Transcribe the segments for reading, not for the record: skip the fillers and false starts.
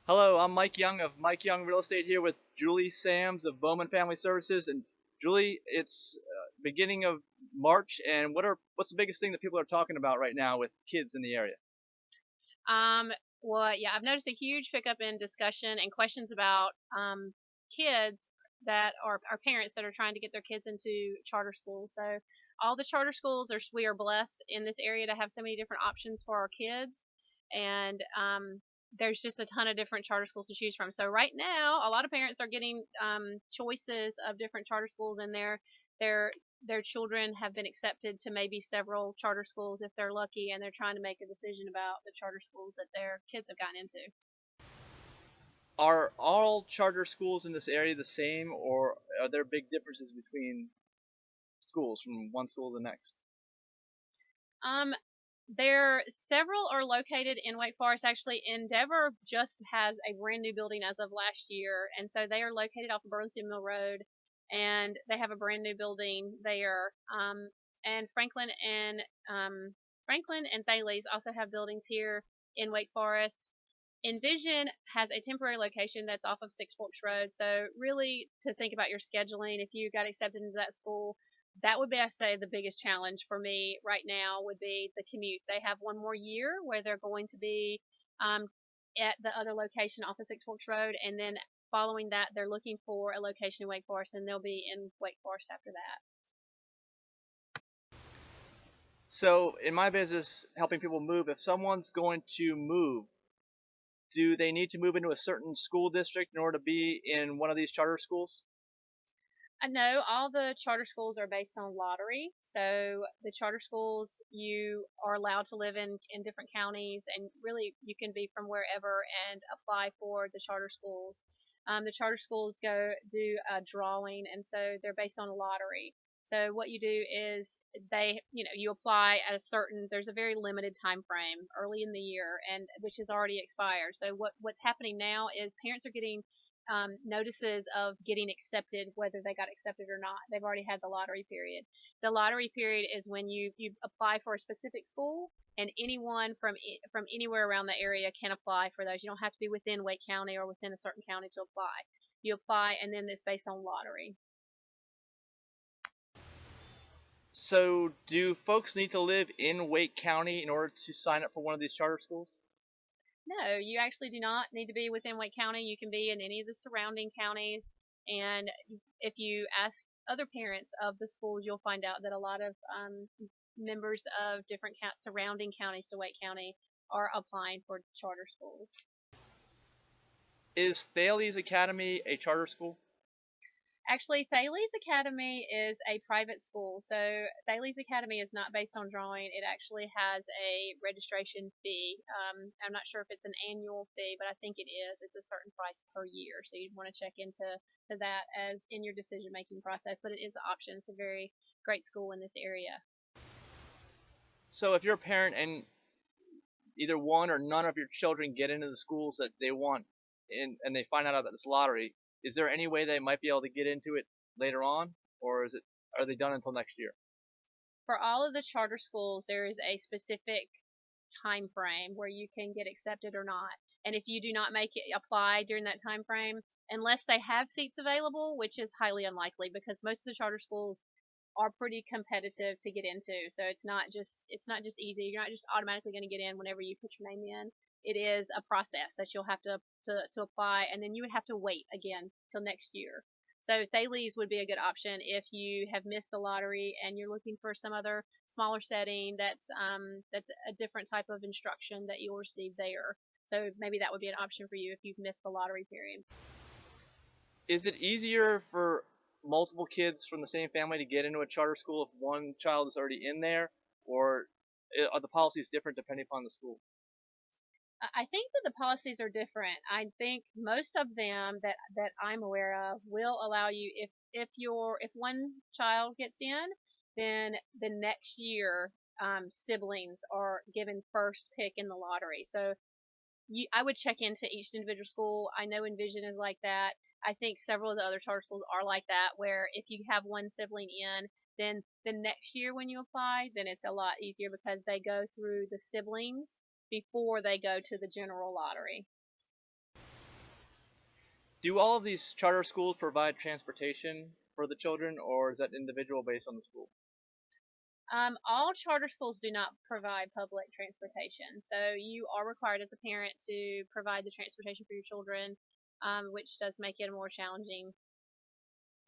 Hello, I'm Mike Young of Mike Young Real Estate here with Julie Sams of Bowman Family Services. And Julie, it's beginning of March, and what's the biggest thing that people are talking about right now with kids in the area? Um, well, yeah, I've noticed a huge pickup in discussion and questions about kids that are parents that are trying to get their kids into charter schools. So all the charter schools we are blessed in this area to have so many different options for our kids, and there's just a ton of different charter schools to choose from. So right now, a lot of parents are getting choices of different charter schools, and their their children have been accepted to maybe several charter schools if they're lucky, and they're trying to make a decision about the charter schools that their kids have gotten into. Are all charter schools in this area the same, or are there big differences between schools from one school to the next? Um, there several are located in Wake Forest. Actually, Endeavor just has a brand new building as of last year, and so they are located off of Burlington Mill Road, and they have a brand new building there. And um, Franklin and Thales also have buildings here in Wake Forest. Envision has a temporary location that's off of Six Forks Road. So really, to think about your scheduling, if you got accepted into that school, that would be, I say, the biggest challenge for me right now would be the commute. They have one more year where they're going to be um, at the other location off of Six Forks Road, and then following that, they're looking for a location in Wake Forest, and they'll be in Wake Forest after that. So, in my business, helping people move, if someone's going to move, do they need to move into a certain school district in order to be in one of these charter schools? I know all the charter schools are based on lottery. So the charter schools, you are allowed to live in different counties, and really you can be from wherever and apply for the charter schools. The charter schools go do a drawing, and so they're based on a lottery. So what you do is you apply at a certain, there's a very limited time frame early in the year, and which has already expired. So what's happening now is parents are getting notices of getting accepted, whether they got accepted or not. They've already had the lottery period. The lottery period is when you apply for a specific school, and anyone from anywhere around the area can apply for those. You don't have to be within Wake County or within a certain county to apply. You apply, and then it's based on lottery. So, do folks need to live in Wake County in order to sign up for one of these charter schools? No, you actually do not need to be within Wake County. You can be in any of the surrounding counties. And if you ask other parents of the schools, you'll find out that a lot of members of different surrounding counties to Wake County are applying for charter schools. Is Thales Academy a charter school? Actually, Thales Academy is a private school. So Thales Academy is not based on drawing. It actually has a registration fee. I'm not sure if it's an annual fee, but I think it is. It's a certain price per year. So you'd want to check into that as in your decision making process. But it is an option. It's a very great school in this area. So, if you're a parent and either one or none of your children get into the schools that they want and they find out about this lottery, is there any way they might be able to get into it later on, or are they done until next year? For all of the charter schools, there is a specific time frame where you can get accepted or not. And if you do not make it apply during that time frame, unless they have seats available, which is highly unlikely because most of the charter schools are pretty competitive to get into. So it's not just easy. You're not just automatically going to get in whenever you put your name in. It is a process that you'll have to apply, and then you would have to wait again till next year. So Thales would be a good option if you have missed the lottery and you're looking for some other smaller setting that's a different type of instruction that you'll receive there. So maybe that would be an option for you if you've missed the lottery period. Is it easier for multiple kids from the same family to get into a charter school if one child is already in there, or are the policies different depending upon the school? I think that the policies are different. I think most of them that I'm aware of will allow you if one child gets in, then the next year siblings are given first pick in the lottery. So I would check into each individual school. I know Envision is like that. I think several of the other charter schools are like that, where if you have one sibling in, then the next year when you apply, then it's a lot easier because they go through the siblings before they go to the general lottery. Do all of these charter schools provide transportation for the children, or is that individual based on the school? All charter schools do not provide public transportation, so you are required as a parent to provide the transportation for your children, which does make it more challenging.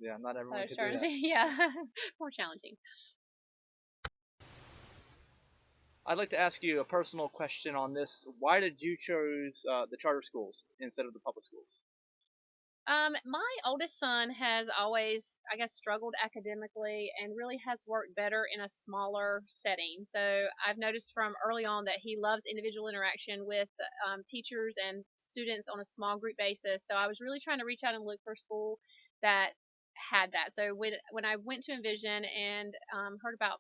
Yeah, not everyone could do that. Yeah, more challenging. I'd like to ask you a personal question on this. Why did you choose the charter schools instead of the public schools? My oldest son has always, I guess, struggled academically and really has worked better in a smaller setting. So I've noticed from early on that he loves individual interaction with teachers and students on a small group basis. So I was really trying to reach out and look for a school that had that. So when I went to Envision and heard about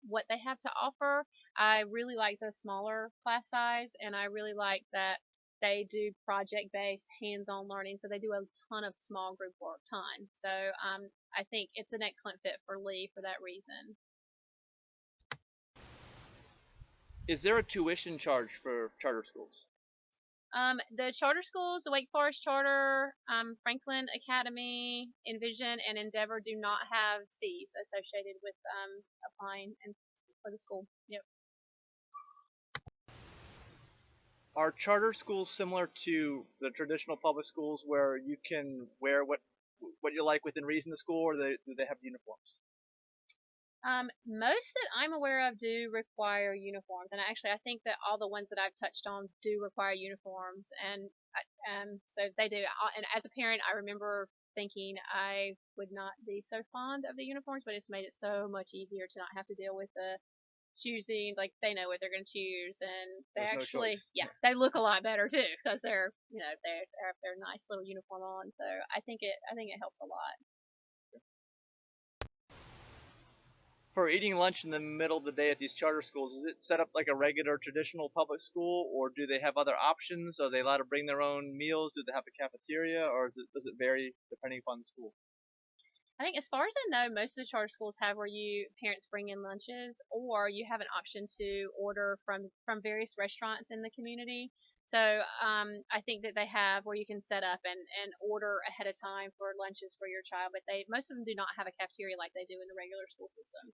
what they have to offer, I really like the smaller class size, and I really like that they do project based hands on learning, so they do a ton of small group work time. So I think it's an excellent fit for Lee for that reason. Is there a tuition charge for charter schools? The charter schools, the Wake Forest Charter, Franklin Academy, Envision, and Endeavor do not have fees associated with applying and for the school. Yep. Are charter schools similar to the traditional public schools where you can wear what you like within reason to school, or do they have uniforms? Most that I'm aware of do require uniforms, and actually, I think that all the ones that I've touched on do require uniforms, and so they do. And as a parent, I remember thinking I would not be so fond of the uniforms, but it's made it so much easier to not have to deal with the choosing. Like they know what they're going to choose, and they There's no actually, choice. yeah, they look a lot better too because they're, they have their nice little uniform on. So I think it helps a lot. For eating lunch in the middle of the day at these charter schools, is it set up like a regular traditional public school, or do they have other options? Are they allowed to bring their own meals? Do they have a cafeteria, or does it vary depending upon the school? I think as far as I know, most of the charter schools have where you parents bring in lunches, or you have an option to order from various restaurants in the community. So I think that they have where you can set up and order ahead of time for lunches for your child, but they most of them do not have a cafeteria like they do in the regular school system.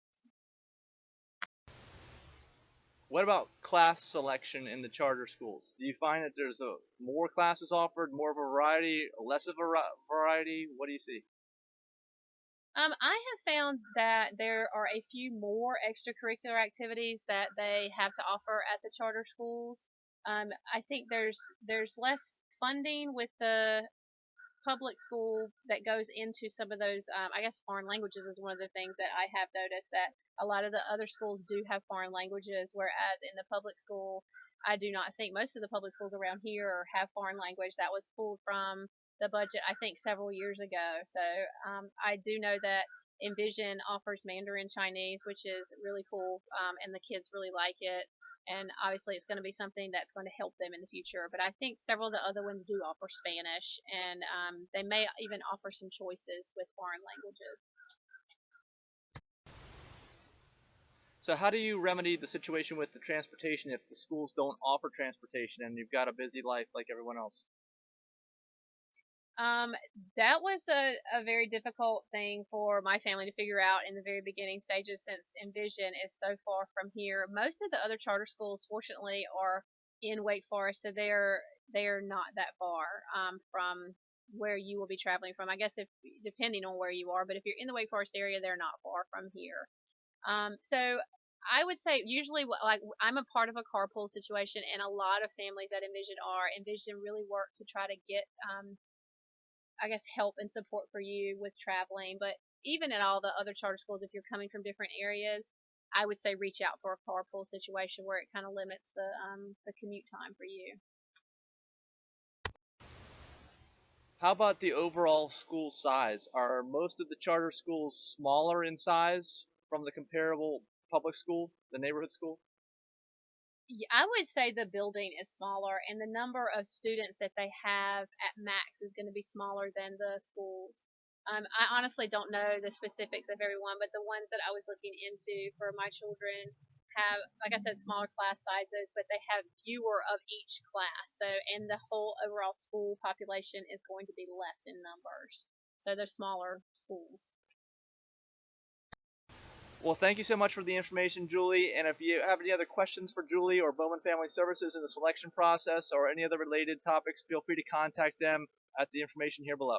What about class selection in the charter schools? Do you find that there's more classes offered, more of a variety, less of a variety? What do you see? I have found that there are a few more extracurricular activities that they have to offer at the charter schools. I think there's less funding with the public school that goes into some of those. I guess foreign languages is one of the things that I have noticed that a lot of the other schools do have foreign languages, whereas in the public school, I do not think most of the public schools around here have foreign language. That was pulled from the budget, I think, several years ago. So I do know that Envision offers Mandarin Chinese, which is really cool, and the kids really like it. And obviously, it's going to be something that's going to help them in the future. But I think several of the other ones do offer Spanish, and they may even offer some choices with foreign languages. So how do you remedy the situation with the transportation if the schools don't offer transportation and you've got a busy life like everyone else? Um, that was a very difficult thing for my family to figure out in the very beginning stages since Envision is so far from here. Most of the other charter schools, fortunately, are in Wake Forest, so they're not that far from where you will be traveling from. I guess if depending on where you are, but if you're in the Wake Forest area, they're not far from here. So I would say usually like I'm a part of a carpool situation, and a lot of families at Envision are. Envision really work to try to get I guess help and support for you with traveling. But even at all the other charter schools, if you're coming from different areas, I would say reach out for a carpool situation where it kind of limits the commute time for you. How about the overall school size? Are most of the charter schools smaller in size from the comparable public school, the neighborhood school? Yeah, I would say the building is smaller, and the number of students that they have at max is going to be smaller than the schools. I honestly don't know the specifics of everyone, but the ones that I was looking into for my children have, like I said, smaller class sizes, but they have fewer of each class. So, and the whole overall school population is going to be less in numbers. So they're smaller schools. Well, thank you so much for the information, Julie. And if you have any other questions for Julie or Bowman Family Services in the selection process or any other related topics, feel free to contact them at the information here below.